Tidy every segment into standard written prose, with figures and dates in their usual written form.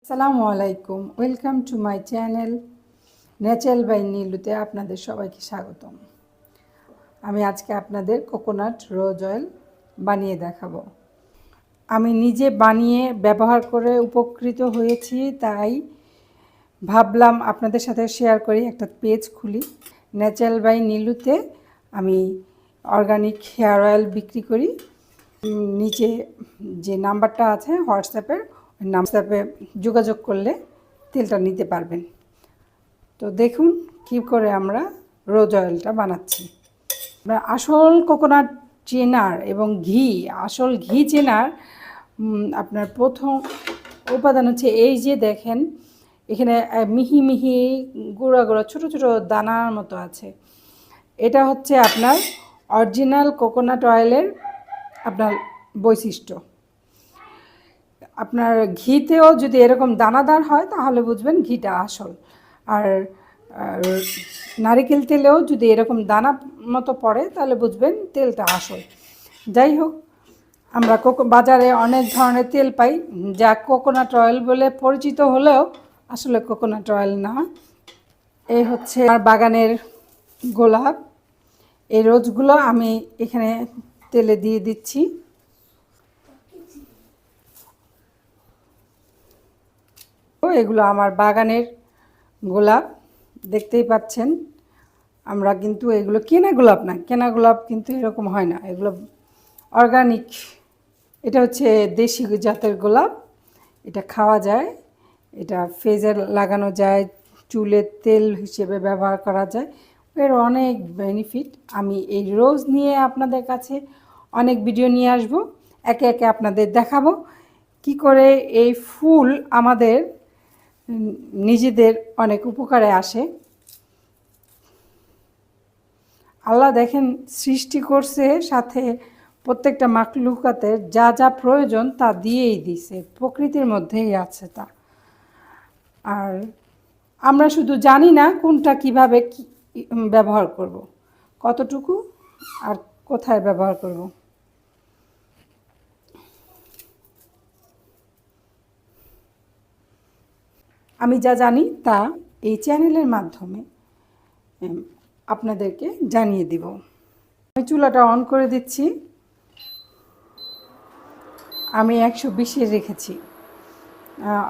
আসসালামু আলাইকুম, welcome to my channel natural by নীলুতে আপনাদের সবাইকে স্বাগতম। আমি আজকে আপনাদের কোকোনাট রোজ অয়েল বানিয়ে দেখাবো। আমি নিজে বানিয়ে ব্যবহার করে উপকৃত হয়েছি, তাই ভাবলাম আপনাদের সাথে শেয়ার করি। একটা পেজ খুলি, ন্যাচারাল বাই নীলুতে আমি অর্গানিক হেয়ার অয়েল বিক্রি করি। নিচে যে নাম্বারটা আছে হোয়াটসঅ্যাপের, ওই হোয়াটসঅ্যাপে যোগাযোগ করলে তেলটা নিতে পারবেন। তো দেখুন কী করে আমরা রোজ অয়েলটা বানাচ্ছি। আসল কোকোনাট চেনার এবং আসল ঘি চেনার আপনার প্রথম উপাদান হচ্ছে এই যে দেখেন, এখানে মিহি মিহি গুঁড়া গুঁড়া ছোটো ছোটো দানার মতো আছে। এটা হচ্ছে আপনার অরিজিনাল কোকোনাট অয়েলের আপনার বৈশিষ্ট্য। আপনার ঘিতেও যদি এরকম দানাদার হয় তাহলে বুঝবেন ঘিটা আসল, আর নারিকেল তেলেও যদি এরকম দানা মতো পড়ে তাহলে বুঝবেন তেলটা আসল। যাই হোক, আমরা বাজারে অনেক ধরনের তেল পাই যা কোকোনাট অয়েল বলে পরিচিত হলেও আসলে কোকোনাট অয়েল না। এই হচ্ছে আমার বাগানের গোলাপ। এই রোজগুলো আমি এখানে তেলে দিয়ে দিচ্ছি। এগুলো আমার বাগানের গোলাপ, দেখতেই পাচ্ছেন। আমরা কিন্তু এগুলো কেনা গোলাপ না, কেনা গোলাপ কিন্তু এরকম হয় না, এগুলো অর্গানিক। এটা হচ্ছে দেশি জাতের গোলাপ, এটা খাওয়া যায়, এটা ফেজে লাগানো যায়, চুলের তেল হিসেবে ব্যবহার করা যায়, এর অনেক বেনিফিট। আমি এই রোজ নিয়ে আপনাদের কাছে অনেক ভিডিও নিয়ে আসব, একে একে আপনাদের দেখাবো কি করে এই ফুল আমাদের নিজেদের অনেক উপকারে আসে। আল্লাহ দেখেন সৃষ্টি করছে, সাথে প্রত্যেকটা মাখলুকাতের যা যা প্রয়োজন তা দিয়েই দিছে, প্রকৃতির মধ্যেই আছে তা। আর আমরা শুধু জানি না কোনটা কিভাবে ব্যবহার করব, কতটুকু আর কোথায় ব্যবহার করব। আমি যা জানি তা এই চ্যানেলের মাধ্যমে আপনাদেরকে জানিয়ে দিব। আমি চুলাটা অন করে দিচ্ছি, আমি 120-এ রেখেছি।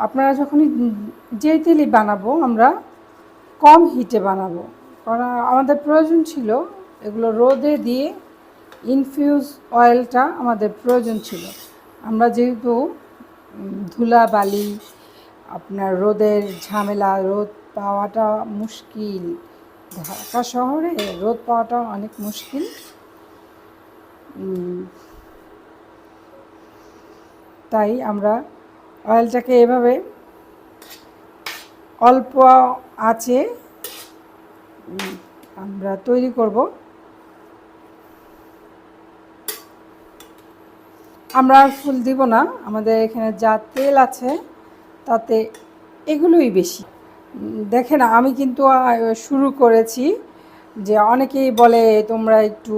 আপনারা যখনই যেই তেলই বানাবো আমরা কম হিটে বানাবো, কারণ আমাদের প্রয়োজন ছিল এগুলো রোদে দিয়ে ইনফিউজ অয়েলটা আমাদের প্রয়োজন ছিল। আমরা যেহেতু ধুলাবালি, আপনার রোদের ঝামেলা, রোদ পাওয়াটা মুশকিল, ঢাকা শহরে রোদ পাওয়াটা অনেক মুশকিল, তাই আমরা অয়েলটাকে এভাবে অল্প আঁচে আমরা তৈরি করব। আমরা আর ফুল দিব না, আমাদের এখানে যা তেল আছে তাতে এগুলোই বেশি। দেখেন আমি কিন্তু শুরু করেছি, যে অনেকেই বলে তোমরা একটু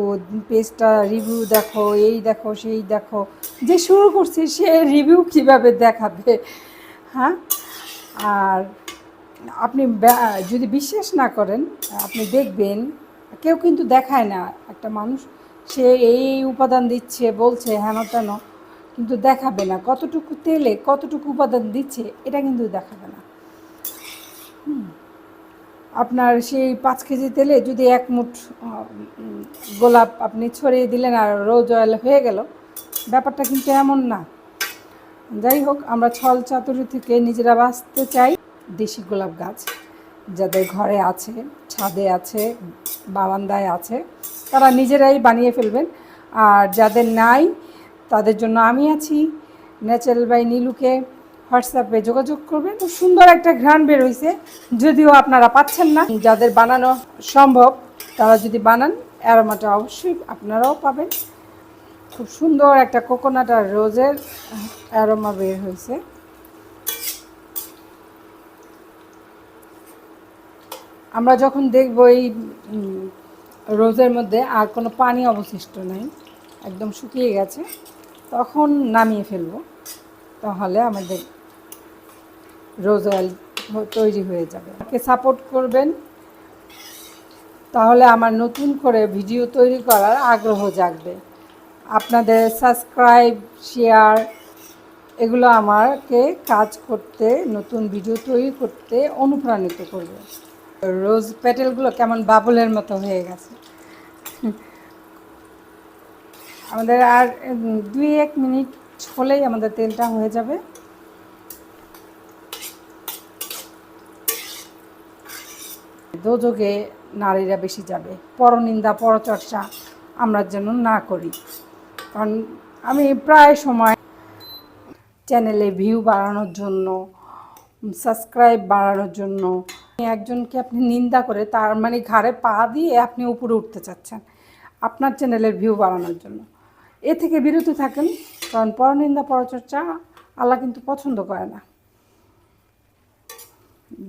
পেজটা রিভিউ দেখো, এই দেখো সেই দেখো। যে শুরু করছে সে রিভিউ কিভাবে দেখাবে? হ্যাঁ, আর আপনি যদি বিশ্বাস না করেন, আপনি দেখবেন কেউ কিন্তু দেখায় না। একটা মানুষ সে এই উপাদান দিচ্ছে বলছে হেন তেন, কিন্তু দেখাবে না কতটুকু তেলে কতটুকু উপাদান দিচ্ছে, এটা কিন্তু দেখাবে না। আপনার সেই 5 কেজি তেলে যদি 1 মুঠ গোলাপ আপনি ছড়িয়ে দিলেন আর রোজ অয়েল হয়ে গেল, ব্যাপারটা কিন্তু এমন না। যাই হোক, আমরা ছল চাতুরি থেকে নিজেরা বাঁচতে চাই। দেশি গোলাপ গাছ যাদের ঘরে আছে, ছাদে আছে, বারান্দায় আছে, তারা নিজেরাই বানিয়ে ফেলবেন। আর যাদের নাই তাদের জন্য আমি আছি, ন্যাচারাল বাই নীলুকে হোয়াটসঅ্যাপে যোগাযোগ করবেন। খুব সুন্দর একটা ঘ্রাণ বের হয়েছে, যদিও আপনারা পাচ্ছেন না। যাদের বানানো সম্ভব তারা যদি বানান, অ্যারোমাটা অবশ্যই আপনারাও পাবেন। খুব সুন্দর একটা কোকোনাট আর রোজের অ্যারোমা বের হয়েছে। আমরা যখন দেখব এই রোজের মধ্যে আর কোনো পানি অবশিষ্ট নেই, একদম শুকিয়ে গেছে, তখন নামিয়ে ফেলব। তাহলে আমাদের রোজ অয়েল তৈরি হয়ে যাবে। আমাকে সাপোর্ট করবেন, তাহলে আমার নতুন করে ভিডিও তৈরি করার আগ্রহ জাগবে। আপনাদের সাবস্ক্রাইব, শেয়ার এগুলো আমাকে কাজ করতে, নতুন ভিডিও তৈরি করতে অনুপ্রাণিত করবে। রোজ পেটেলগুলো কেমন বাবুলের মতো হয়ে গেছে। আমাদের আর 2-1 মিনিট হলেই আমাদের তেলটা হয়ে যাবে। দোজগে নারীরা বেশি যাবে, পরনিন্দা পরচর্চা আমরা যেন না করি। কারণ আমি প্রায় সময় চ্যানেলে ভিউ বাড়ানোর জন্য, সাবস্ক্রাইব বাড়ানোর জন্য, একজনকে আপনি নিন্দা করে তার মানে ঘাড়ে পা দিয়ে আপনি উপরে উঠতে চাচ্ছেন আপনার চ্যানেলের ভিউ বাড়ানোর জন্য। এ থেকে বিরত থাকেন, কারণ পরনিন্দা পরচর্চা আল্লাহ কিন্তু পছন্দ করে না।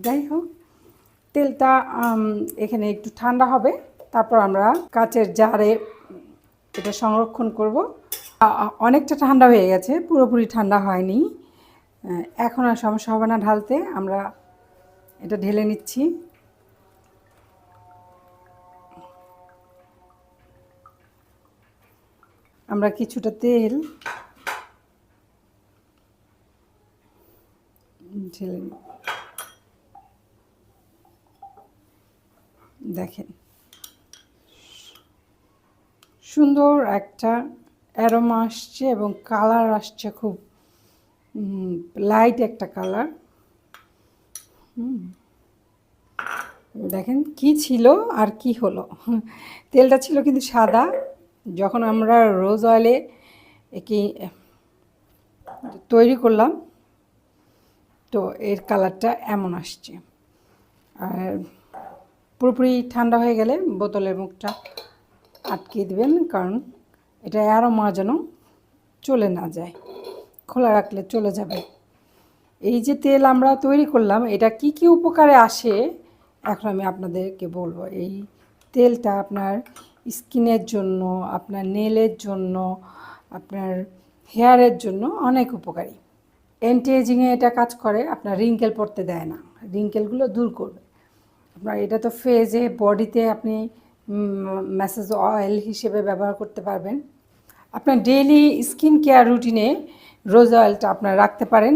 যাই হোক, তেলটা এখানে একটু ঠান্ডা হবে, তারপর আমরা কাচের জারে এটা সংরক্ষণ করব। অনেকটা ঠান্ডা হয়ে গেছে, পুরোপুরি ঠান্ডা হয়নি। এখন আর সমস্যা হবে না ঢালতে। আমরা এটা ঢেলে নিচ্ছি। আমরা কিছুটা তেল ঢেলে নিই। দেখেন সুন্দর একটা অ্যারোমা আসছে এবং কালার আসছে, খুব লাইট একটা কালার। দেখেন কি ছিল আর কি হলো। তেলটা ছিল কিন্তু সাদা, যখন আমরা রোজ অয়েলে একে তৈরি করলাম তো এর কালারটা এমন আসছে। আর পুরোপুরি ঠান্ডা হয়ে গেলে বোতলের মুখটা আটকে দিবেন, কারণ এটা অ্যারোমা যেন চলে না যায়, খোলা রাখলে চলে যাবে। এই যে তেল আমরা তৈরি করলাম, এটা কি কি উপকারে আসে এখন আমি আপনাদেরকে বলবো। এই তেলটা আপনার স্কিনের জন্য, আপনার নেলের জন্য, আপনার হেয়ারের জন্য অনেক উপকারী। অ্যান্টি এজিংয়ে এটা কাজ করে, আপনার রিঙ্কেল পড়তে দেয় না, রিঙ্কেলগুলো দূর করবে। আপনার এটা তো ফেজে, বডিতে আপনি ম্যাসেজ অয়েল হিসেবে ব্যবহার করতে পারবেন। আপনার ডেইলি স্কিন কেয়ার রুটিনে রোজ অয়েলটা আপনার রাখতে পারেন।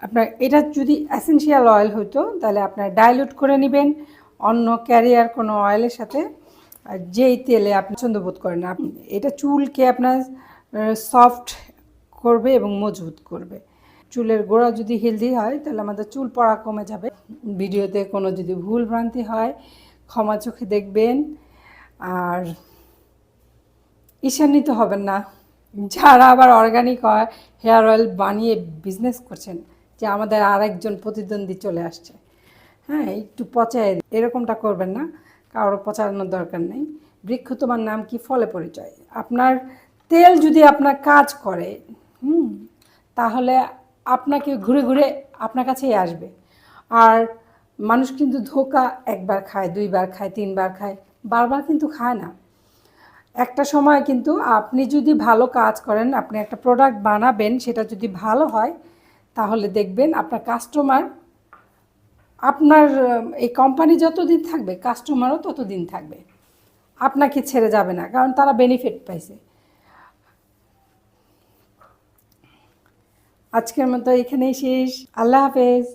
আপনার এটা যদি এসেনশিয়াল অয়েল হতো তাহলে আপনার ডাইলুট করে নেবেন অন্য ক্যারিয়ার কোনো অয়েলের সাথে, আর যেই তেলে আপনি পছন্দ বোধ করেন না। এটা চুলকে আপনার সফট করবে এবং মজবুত করবে। চুলের গোড়া যদি হেলদি হয় তাহলে আমাদের চুল পড়া কমে যাবে। ভিডিওতে কোনো যদি ভুল ভ্রান্তি হয় ক্ষমা চোখে দেখবেন, আর ঈর্ষান্বিত হবেন না যারা আবার অর্গানিক হেয়ার অয়েল বানিয়ে বিজনেস করছেন, যে আমাদের আরেকজন প্রতিদ্বন্দ্বী চলে আসছে, হ্যাঁ একটু পচায়, এরকমটা করবেন না। কারো পচানোর দরকার নেই। বৃক্ষ তোমার নাম কি, ফলে পরিচয়। আপনার তেল যদি আপনার কাজ করে তাহলে আপনাকে ঘুরে ঘুরে আপনার কাছেই আসবে। আর মানুষ কিন্তু ধোঁকা একবার খায়, 2বার খায়, 3বার খায়, বারবার কিন্তু খায় না। একটা সময় কিন্তু আপনি যদি ভালো কাজ করেন, আপনি একটা প্রোডাক্ট বানাবেন, সেটা যদি ভালো হয় তাহলে দেখবেন আপনার কাস্টমার, আপনার এই কোম্পানি যতদিন থাকবে কাস্টমারও ততদিন থাকবে, আপনাকে ছেড়ে যাবে না, কারণ তারা বেনিফিট পাইছে। আজকের মতো এখানেই শেষ। আল্লাহ হাফেজ।